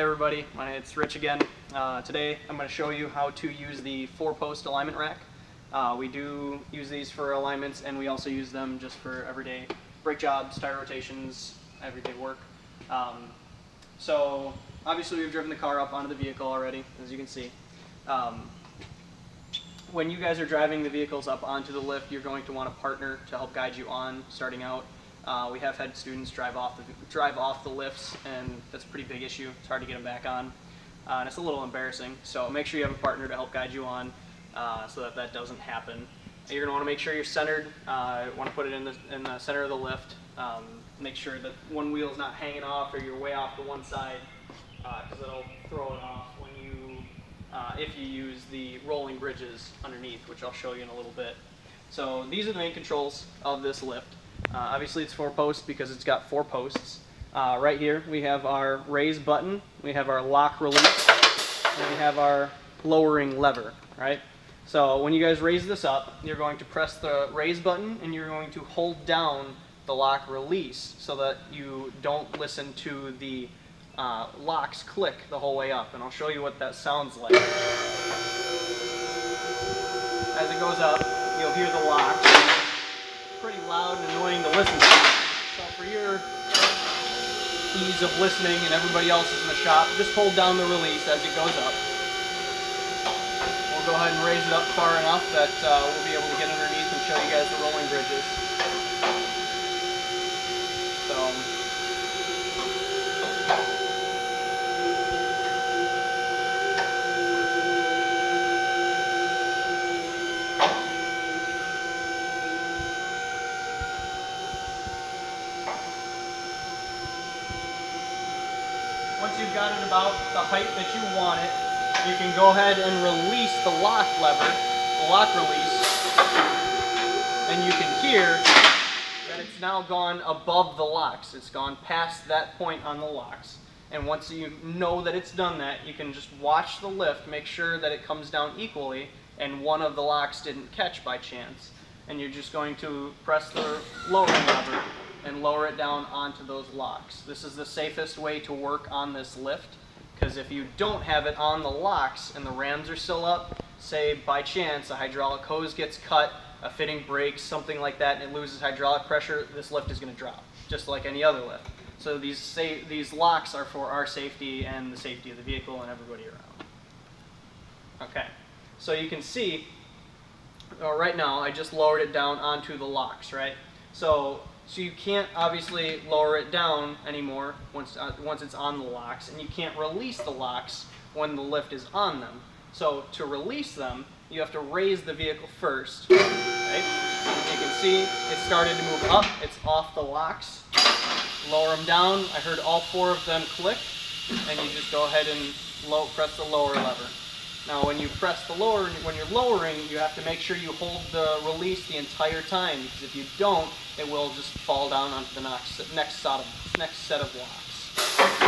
everybody, it's Rich again. Today I'm going to show you how to use the 4-post alignment rack. We do use these for alignments, and we also use them just for everyday brake jobs, tire rotations, everyday work. So obviously we've driven the car up onto the vehicle already, as you can see. When you guys are driving the vehicles up onto the lift, you're going to want a partner to help guide you on starting out. We have had students drive off the lifts, and that's a pretty big issue. It's hard to get them back on, and it's a little embarrassing. So make sure you have a partner to help guide you on, so that that doesn't happen. You're going to want to make sure you're centered. You want to put it in the center of the lift. Make sure that one wheel is not hanging off, or you're way off to one side, because it'll throw it off when you if you use the rolling bridges underneath, which I'll show you in a little bit. So these are the main controls of this lift. Obviously it's 4-post because it's got 4 posts. Right here we have our raise button, we have our lock release, and we have our lowering lever, right? So when you guys raise this up, you're going to press the raise button and you're going to hold down the lock release so that you don't listen to the locks click the whole way up, and I'll show you what that sounds like. As it goes up, you'll hear the locks. Pretty loud and annoying to listen to. So for your ease of listening and everybody else's in the shop, just hold down the release as it goes up. We'll go ahead and raise it up far enough that we'll be able to get underneath and show you guys the rolling bridges. Once you've got it about the height that you want it, you can go ahead and release the lock lever, the lock release, and you can hear that it's now gone above the locks. It's gone past that point on the locks. And once you know that it's done that, you can just watch the lift, make sure that it comes down equally, and one of the locks didn't catch by chance. And you're just going to press the lowering lever and lower it down onto those locks. This is the safest way to work on this lift, because if you don't have it on the locks and the rams are still up, say by chance a hydraulic hose gets cut, a fitting breaks, something like that, and it loses hydraulic pressure, this lift is going to drop, just like any other lift. So these locks are for our safety and the safety of the vehicle and everybody around. Okay, so you can see right now I just lowered it down onto the locks, right? So you can't obviously lower it down anymore once it's on the locks, and you can't release the locks when the lift is on them. So to release them, you have to raise the vehicle first, right? You can see it started to move up, it's off the locks. Lower them down, I heard all 4 of them click, and you just go ahead and press the lower lever. Now when you press the lower, when you're lowering, you have to make sure you hold the release the entire time, because if you don't, it will just fall down onto the next set of locks.